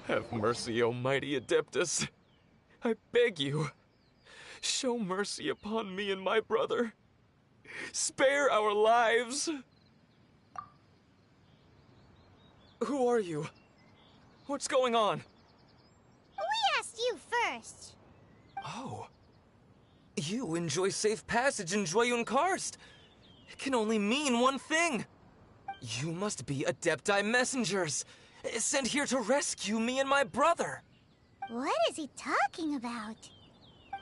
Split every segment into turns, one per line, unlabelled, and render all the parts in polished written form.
Have mercy, O mighty Adeptus. I beg you, show mercy upon me and my brother. Spare our lives. Who are you? What's going on?
We asked you first.
Oh. You enjoy safe passage in Jueyun Karst. It can only mean one thing. You must be Adepti messengers, sent here to rescue me and my brother.
What is he talking about?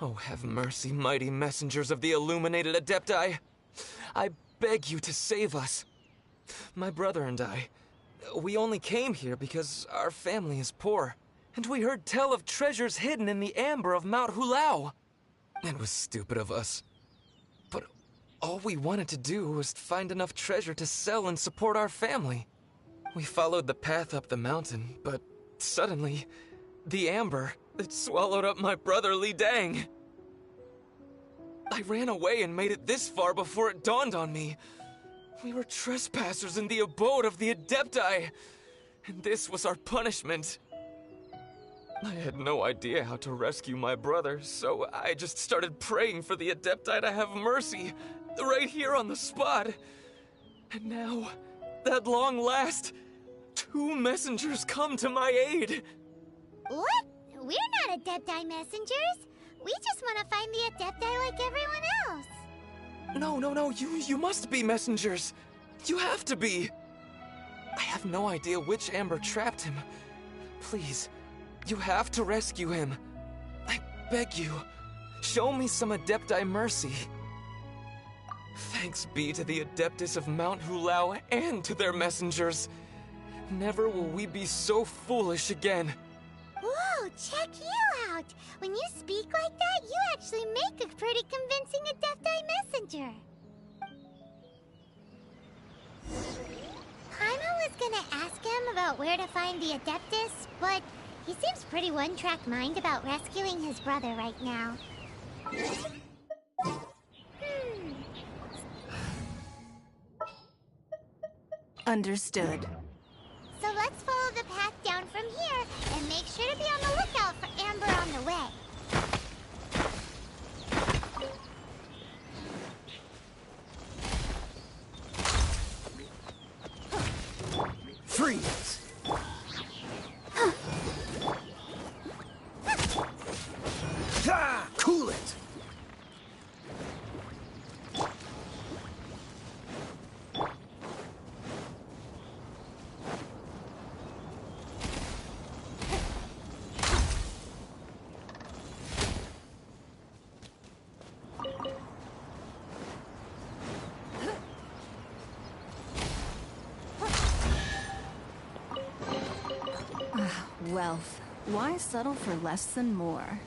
Oh, have mercy, mighty messengers of the illuminated Adepti. I beg you to save us. My brother and I, we only came here because our family is poor, and we heard tell of treasures hidden in the amber of Mount Hulao. It was stupid of us. But all we wanted to do was find enough treasure to sell and support our family. We followed the path up the mountain, but suddenly, the amber, it swallowed up my brother Li Dang. I ran away and made it this far before it dawned on me. We were trespassers in the abode of the Adepti, and this was our punishment. I had no idea how to rescue my brother, so I just started praying for the Adepti to have mercy, right here on the spot. And now, at long last, 2 messengers come to my aid.
What? We're not Adepti messengers. We just want to find the Adepti like everyone else.
No, you must be messengers. You have to be. I have no idea which amber trapped him. Please, you have to rescue him. I beg you, show me some Adepti mercy. Thanks be to the Adeptus of Mount Hulao and to their messengers. Never will we be so foolish again.
Whoa, check you out! When you speak like that, you actually make a pretty convincing Adepti messenger. Paimon was gonna ask him about where to find the Adeptus, but he seems pretty one-track mind about rescuing his brother right now.
Understood.
So let's follow the path down from here and make sure to be on the lookout for Amber on the way.
Freeze! Ah, cool it!
Wealth. Why settle for less than more?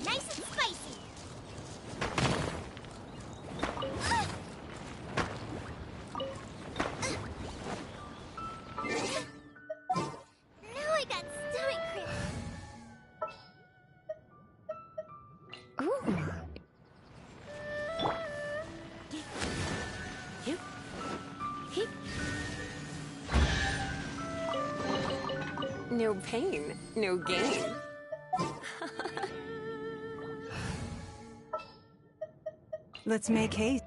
Nice and spicy. Now I got stomach cramps.
No pain, no gain.
Let's make haste.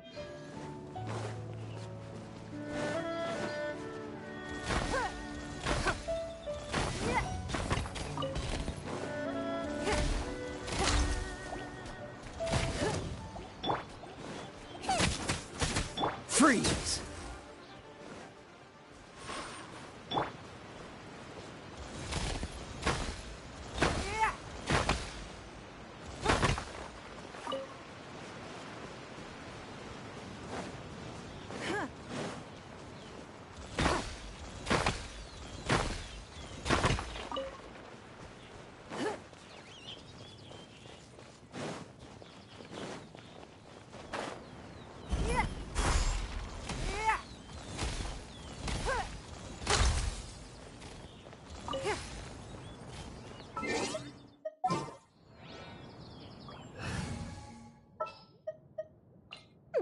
Freeze!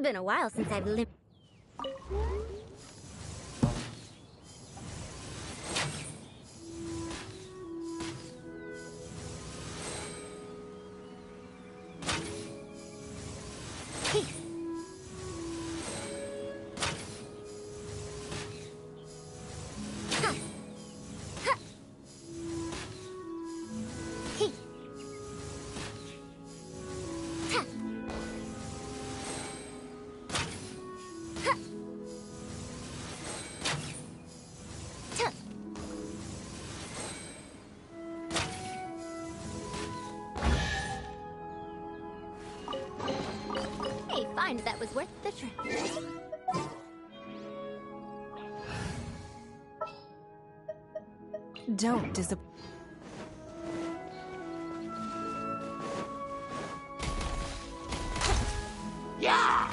Been a while since I've lived. That was worth the trip.
Don't disappoint.
Yeah!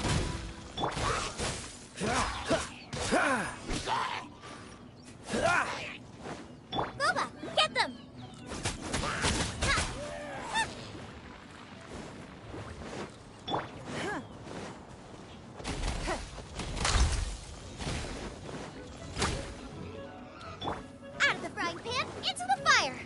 Boba, get them! Out of the frying pan, into the fire!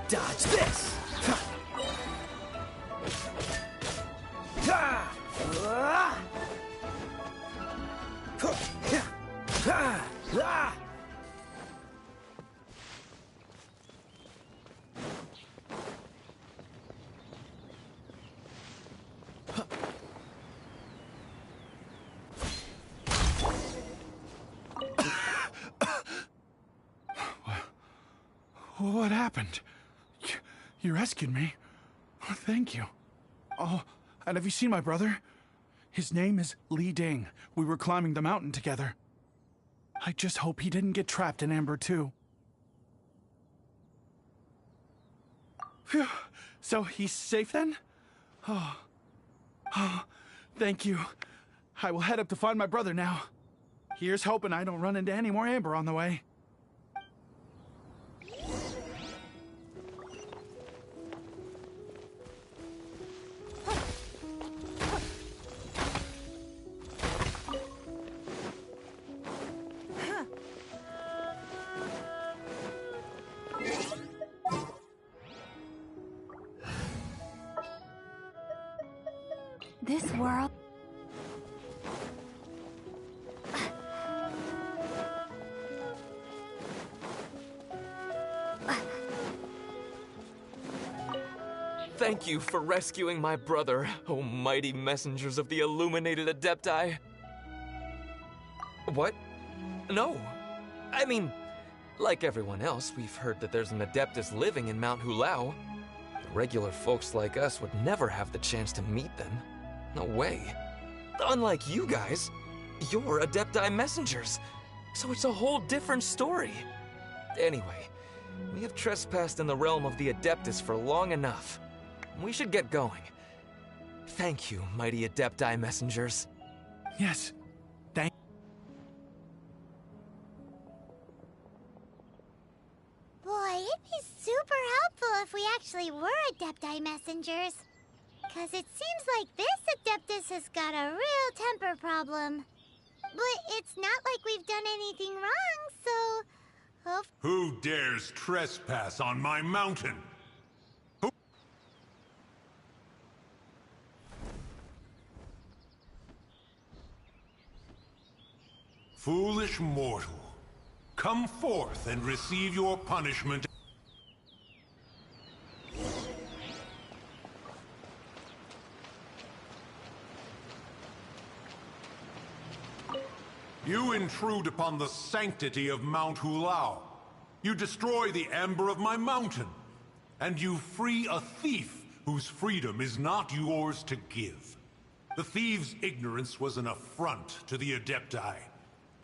Dodge this!
What happened? You rescued me. Oh, thank you. Oh, and have you seen my brother? His name is Li Ding. We were climbing the mountain together. I just hope he didn't get trapped in Amber too. Phew. So he's safe then? Oh, thank you. I will head up to find my brother now. Here's hoping I don't run into any more Amber on the way.
This world...
Thank you for rescuing my brother, oh mighty messengers of the illuminated Adepti. What? No. I mean, like everyone else, we've heard that there's an Adeptus living in Mount Hulao. Regular folks like us would never have the chance to meet them. No way. Unlike you guys, you're Adepti messengers, so it's a whole different story. Anyway, we have trespassed in the realm of the Adeptus for long enough. We should get going. Thank you, mighty Adepti messengers.
Yes. Thank...
Boy, it'd be super helpful if we actually were Adepti messengers. Cause it seems like this Adeptus has got a real temper problem. But it's not like we've done anything wrong, so...
Who dares trespass on my mountain? Who... Foolish mortal, come forth and receive your punishment. You intrude upon the sanctity of Mount Hulao. You destroy the amber of my mountain. And you free a thief whose freedom is not yours to give. The thief's ignorance was an affront to the Adepti.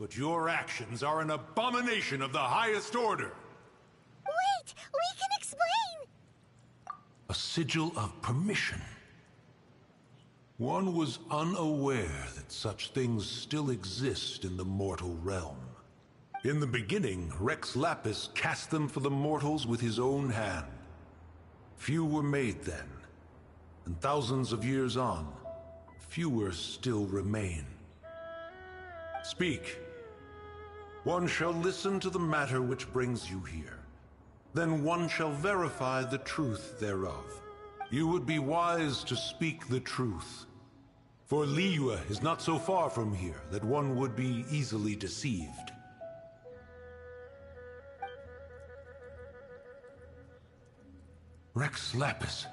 but your actions are an abomination of the highest order.
Wait! We can explain!
A sigil of permission. One was unaware that such things still exist in the mortal realm. In the beginning, Rex Lapis cast them for the mortals with his own hand. Few were made then, and thousands of years on, fewer still remain. Speak. One shall listen to the matter which brings you here. Then one shall verify the truth thereof. You would be wise to speak the truth. For Liyue is not so far from here that one would be easily deceived. Rex Lapis,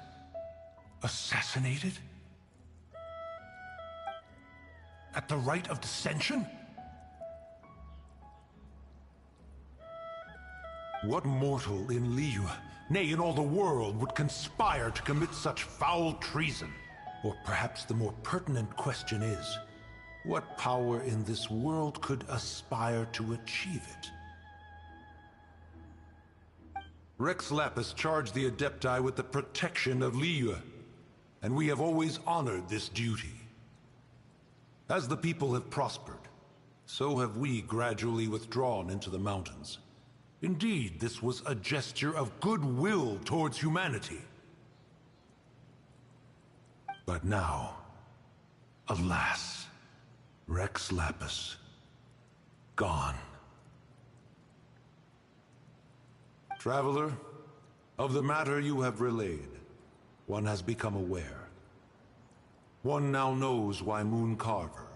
assassinated? At the rite of dissension? What mortal in Liyue, nay, in all the world, would conspire to commit such foul treason? Or perhaps the more pertinent question is, what power in this world could aspire to achieve it? Rex Lapis charged the Adepti with the protection of Liyue, and we have always honored this duty. As the people have prospered, so have we gradually withdrawn into the mountains. Indeed, this was a gesture of goodwill towards humanity. But now, alas, Rex Lapis, gone. Traveler, of the matter you have relayed, one has become aware. One now knows why Moon Carver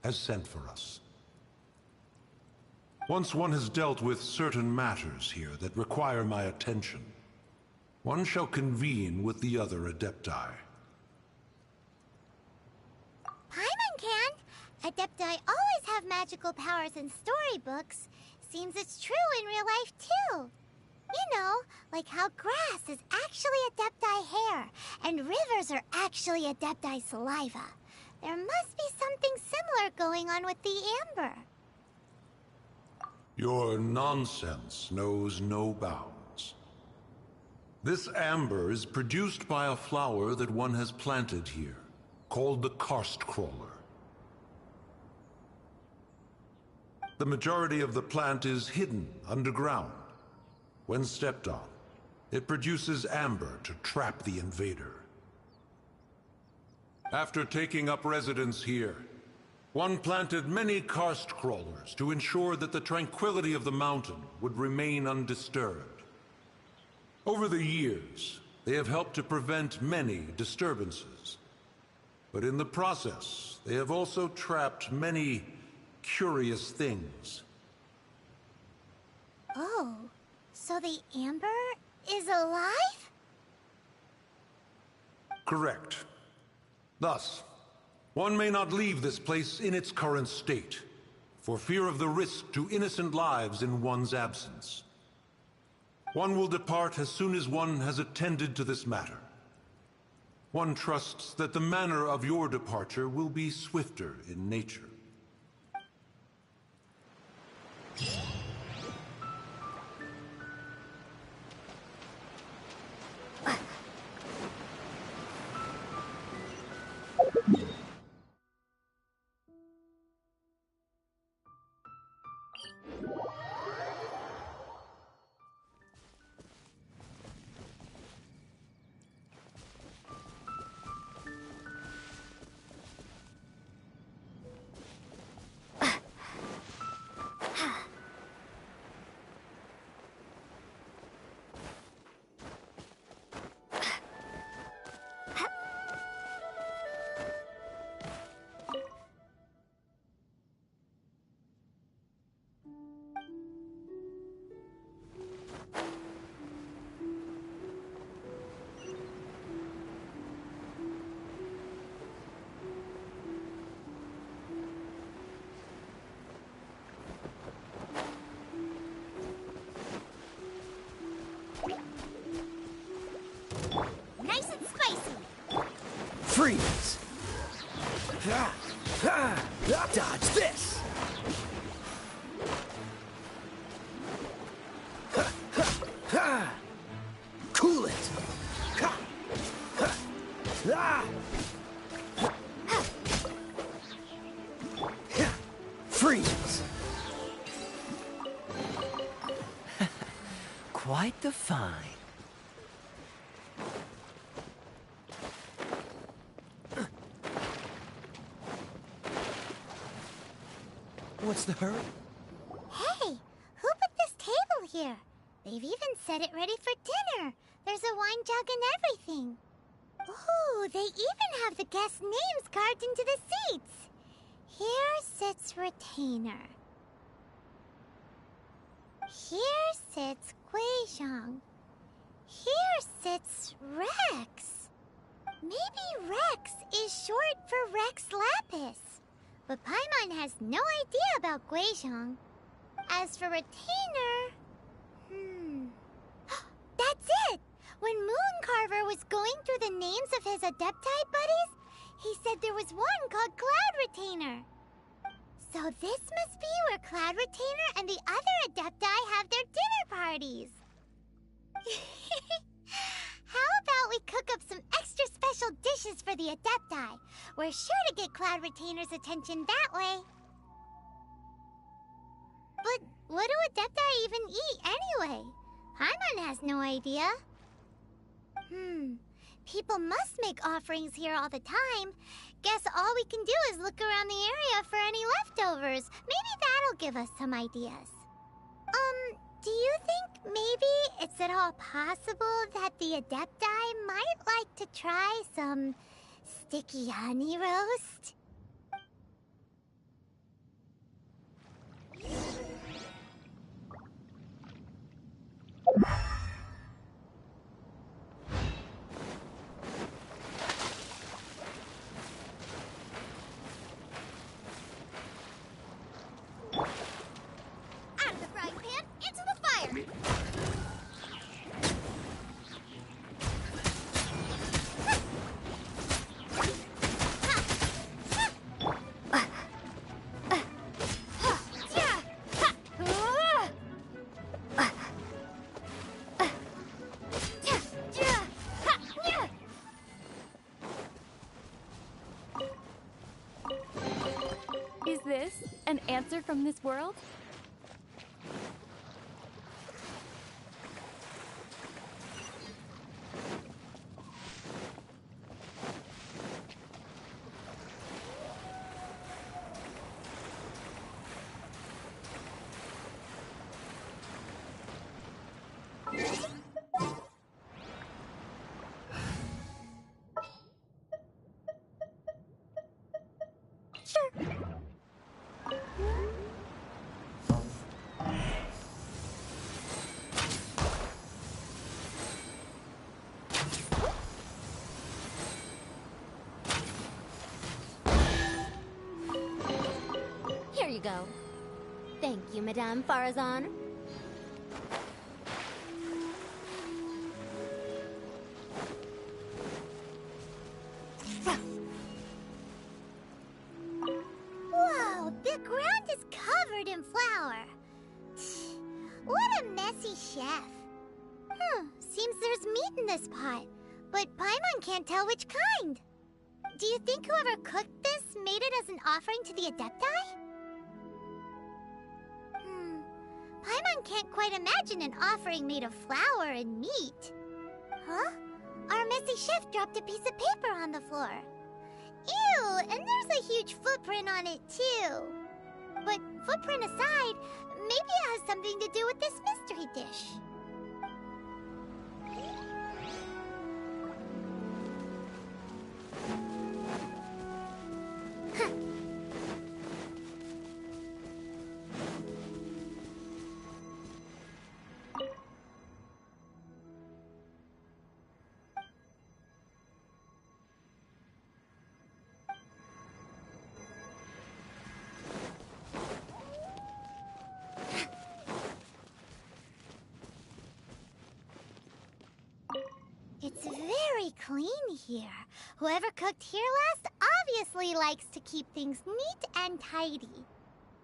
has sent for us. Once one has dealt with certain matters here that require my attention, one shall convene with the other Adepti.
Paimon can! Adepti always have magical powers in storybooks. Seems it's true in real life, too. You know, like how grass is actually Adepti hair, and rivers are actually Adepti saliva. There must be something similar going on with the amber.
Your nonsense knows no bounds. This amber is produced by a flower that one has planted here, called the karst crawler. The majority of the plant is hidden underground. When stepped on, it produces amber to trap the invader. After taking up residence here, one planted many karst crawlers to ensure that the tranquility of the mountain would remain undisturbed. Over the years, they have helped to prevent many disturbances. But in the process, they have also trapped many curious things.
Oh, so the amber is alive?
Correct. Thus, one may not leave this place in its current state, for fear of the risk to innocent lives in one's absence. One will depart as soon as one has attended to this matter. One trusts that the manner of your departure will be swifter in nature.
Nice and spicy!
Freeze! Dodge this! quite the find. What's the hurry?
Hey, who put this table here? They've even set it ready for dinner. There's a wine jug and everything. Ooh, they even have the guests' names carved into the seats. Here sits Retainer. Here sits Guizhong. Here sits Rex. Maybe Rex is short for Rex Lapis. But Paimon has no idea about Guizhong. As for Retainer... That's it! When Mooncarver was going through the names of his Adepti buddies, he said there was one called Cloud Retainer. So this must be where Cloud Retainer and the other Adepti have their dinner parties. How about we cook up some extra special dishes for the Adepti? We're sure to get Cloud Retainer's attention that way. But what do Adepti even eat anyway? Paimon has no idea. People must make offerings here all the time. Guess all we can do is look around the area for any leftovers. Maybe that'll give us some ideas. Do you think maybe it's at all possible that the Adepti might like to try some sticky honey roast?
Out of the frying pan, into the fire!
Is this an answer from this world?
Here you go. Thank you, Madame Farazan.
Whoa, the ground is covered in flour. What a messy chef. Seems there's meat in this pot, but Paimon can't tell which kind. Do you think whoever cooked this made it as an offering to the Adepti? Paimon can't quite imagine an offering made of flour and meat. Huh? Our messy chef dropped a piece of paper on the floor. Ew, and there's a huge footprint on it too. But footprint aside, maybe it has something to do with this mystery dish. It's very clean here. Whoever cooked here last obviously likes to keep things neat and tidy.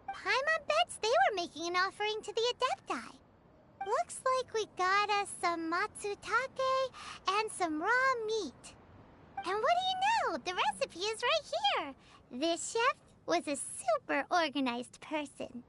Paimon bets they were making an offering to the Adepti. Looks like we got us some matsutake and some raw meat. And what do you know? The recipe is right here. This chef was a super organized person.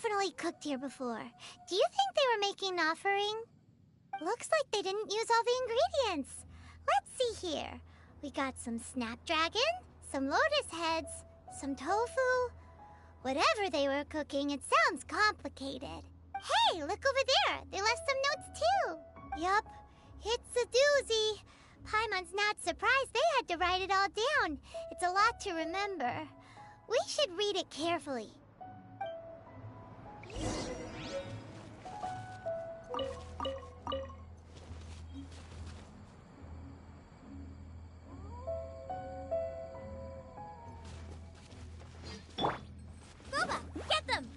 definitely cooked here before. Do you think they were making an offering? Looks like they didn't use all the ingredients. Let's see here. We got some snapdragon, some lotus heads, some tofu. Whatever they were cooking, it sounds complicated. Hey, look over there. They left some notes too. Yup, it's a doozy. Paimon's not surprised they had to write it all down. It's a lot to remember. We should read it carefully.
Boba, get them!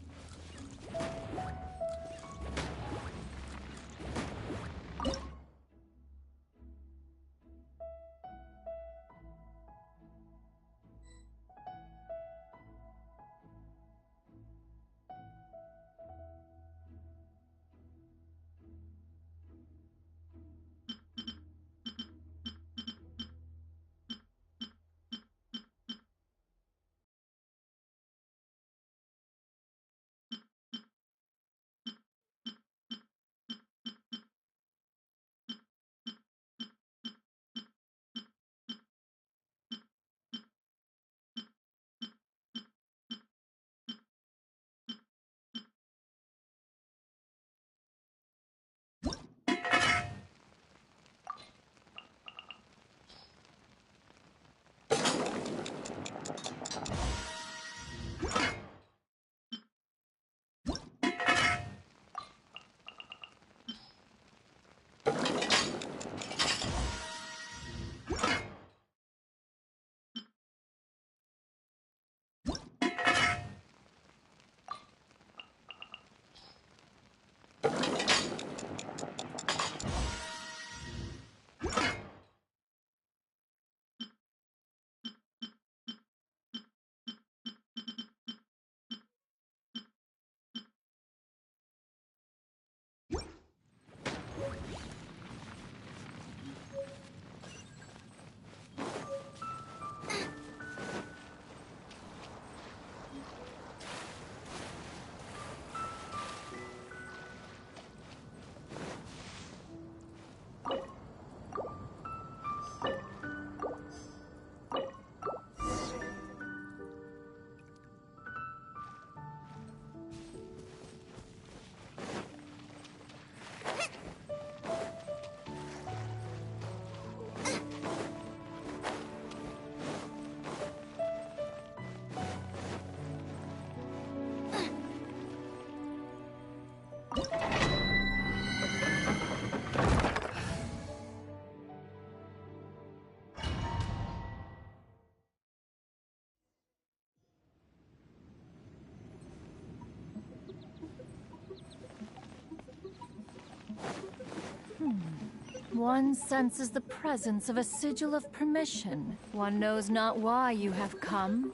One senses the presence of a sigil of permission. One knows not why you have come,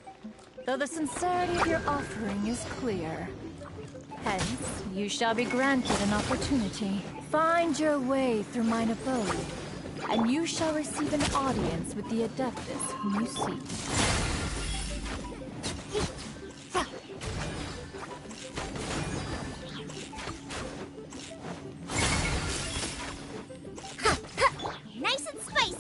though the sincerity of your offering is clear. Hence, you shall be granted an opportunity. Find your way through mine abode, and you shall receive an audience with the Adeptus whom you seek.
Nice and spicy!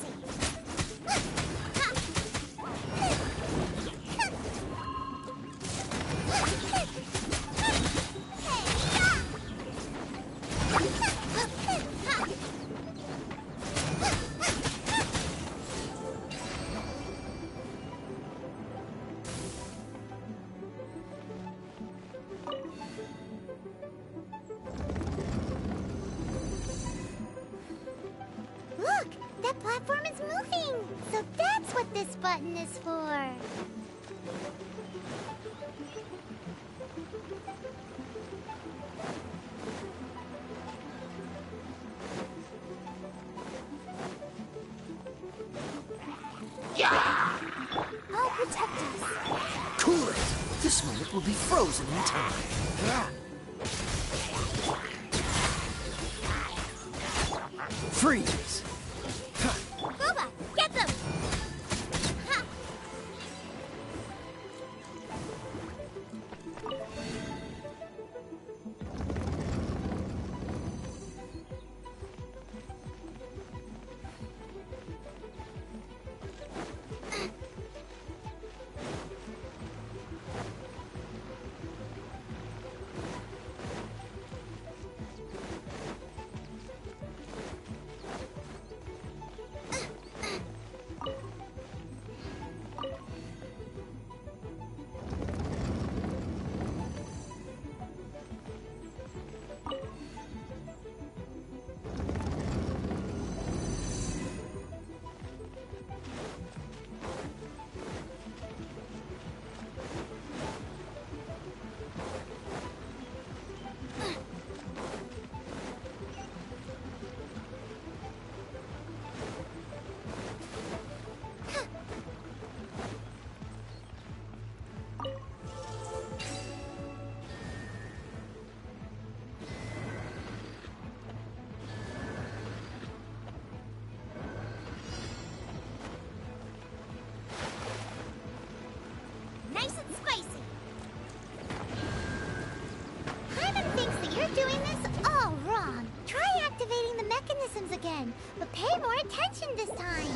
Look, that platform is moving. So that's what this button is for. I'll protect us.
Cool it! This moment will be frozen in time. Freeze!
Boba, get them!
again, but pay more attention this time.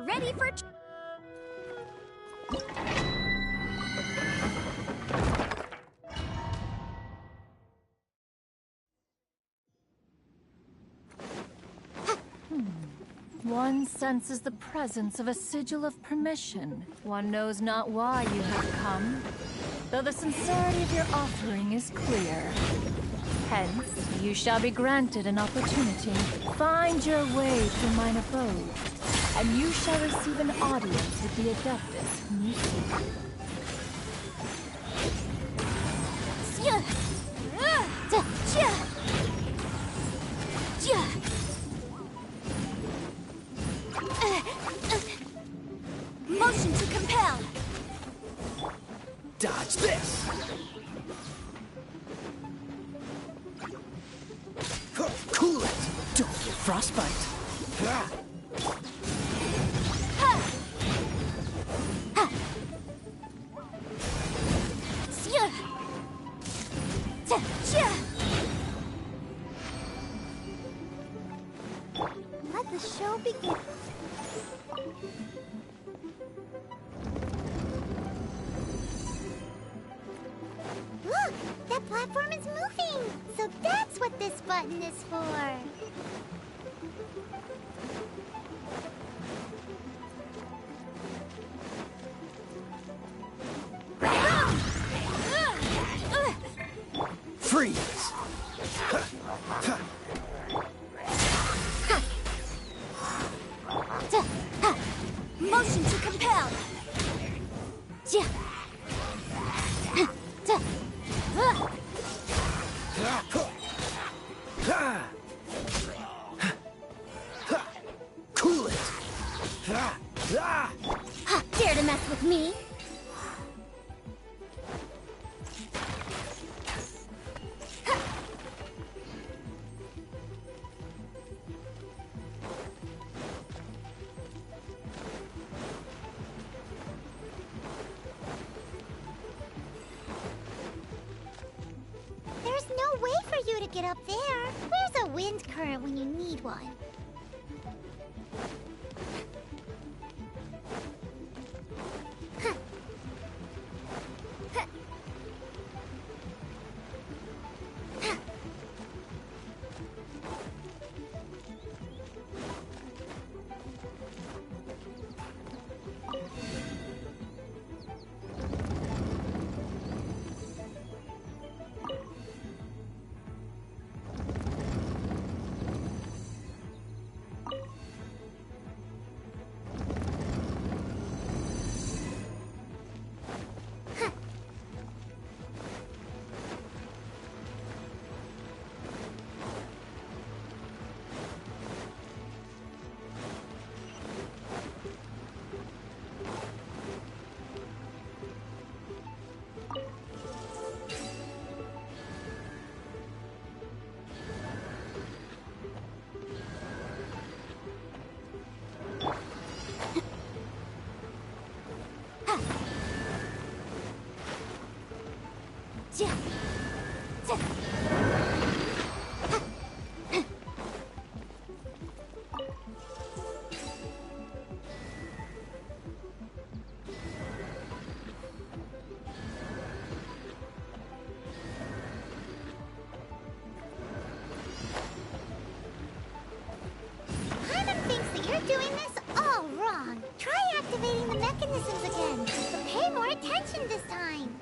Ready for...
One senses the presence of a sigil of permission. One knows not why you have come, though the sincerity of your offering is clear. Hence, you shall be granted an opportunity. Find your way to mine abode, and you shall receive an audience with the Adeptus whom you seek.
Motion to compel.
Dodge this! Cool it! Don't get frostbite!
Let the show begin. Look! That platform is moving! So that's what this button is for!
Freeze!
Motion to compel.
Cool it!
Dare to mess with me?
There's no way for you to get up there. Where's a wind current when you need one? Doing this all wrong. Try activating the mechanisms again, but pay more attention this time.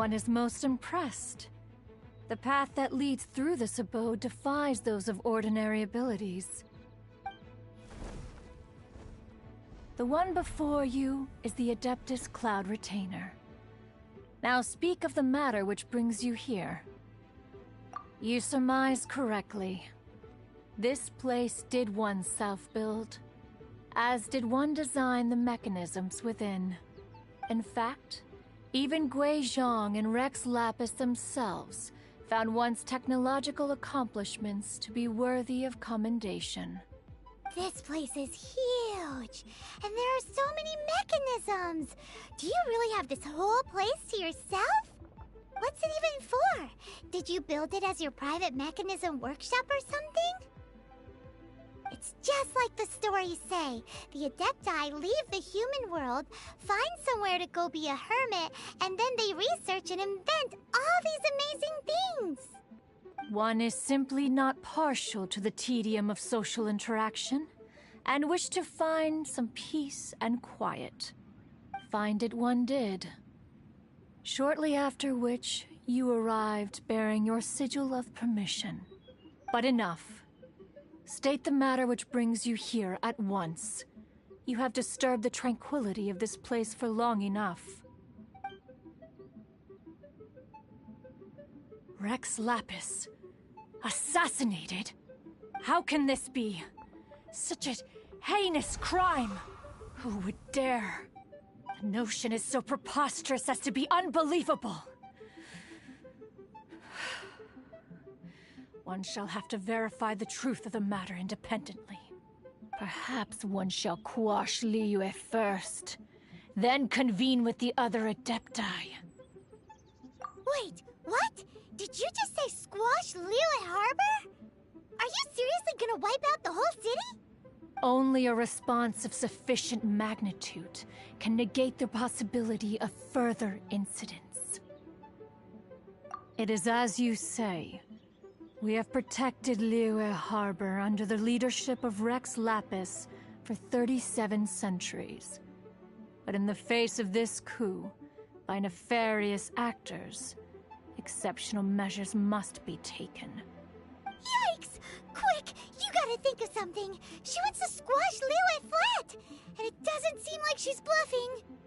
One is most impressed. The path that leads through this abode defies those of ordinary abilities. The one before you is the Adeptus Cloud Retainer. Now speak of the matter which brings you here. You surmise correctly. This place did one self-build, as did one design the mechanisms within. In fact, even Gui Zhang and Rex Lapis themselves found one's technological accomplishments to be worthy of commendation.
This place is huge, and there are so many mechanisms. Do you really have this whole place to yourself? What's it even for? Did you build it as your private mechanism workshop or something? It's just like the stories say. The Adepti leave the human world, find somewhere to go be a hermit, and then they research and invent all these amazing things.
One is simply not partial to the tedium of social interaction, and wished to find some peace and quiet. Find it one did. Shortly after which, you arrived bearing your sigil of permission. But enough. State the matter which brings you here at once. You have disturbed the tranquility of this place for long enough. Rex Lapis. Assassinated? How can this be? Such a heinous crime! Who would dare? The notion is so preposterous as to be unbelievable. One shall have to verify the truth of the matter independently. Perhaps one shall quash Liyue first, then convene with the other Adepti.
Wait, what? Did you just say squash Liyue Harbor? Are you seriously gonna wipe out the whole city?
Only a response of sufficient magnitude can negate the possibility of further incidents. It is as you say. We have protected Liyue Harbor under the leadership of Rex Lapis for 37 centuries. But in the face of this coup, by nefarious actors, exceptional measures must be taken.
Yikes! Quick, you gotta think of something. She wants to squash Liyue flat, and it doesn't seem like she's bluffing.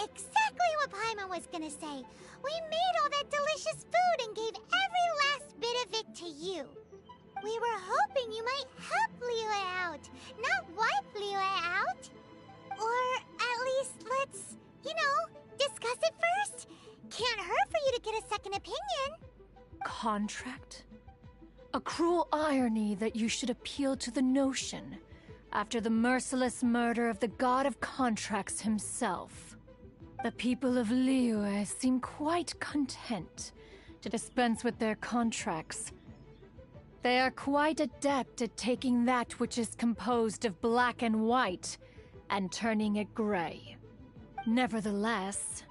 Exactly what Paimon was gonna say. We made all that delicious food and gave every last bit of it to you. We were hoping you might help Liyue out, not wipe Liyue out. Or at least let's, discuss it first. Can't hurt for you to get a second opinion.
Contract? A cruel irony that you should appeal to the notion after the merciless murder of the god of contracts himself. The people of Liyue seem quite content to dispense with their contracts. They are quite adept at taking that which is composed of black and white and turning it gray. Nevertheless,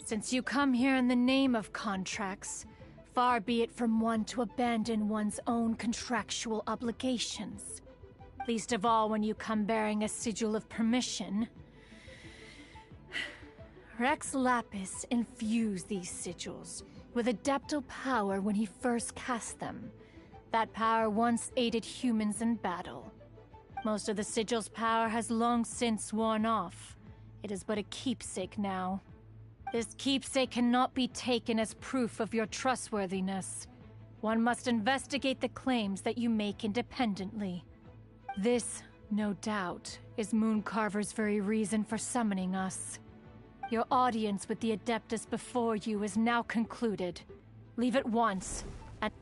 since you come here in the name of contracts, far be it from one to abandon one's own contractual obligations. Least of all when you come bearing a sigil of permission. Rex Lapis infused these sigils with adeptal power when he first cast them. That power once aided humans in battle. Most of the sigil's power has long since worn off. It is but a keepsake now. This keepsake cannot be taken as proof of your trustworthiness. One must investigate the claims that you make independently. This, no doubt, is Mooncarver's very reason for summoning us. Your audience with the Adeptus before you is now concluded. Leave at once, and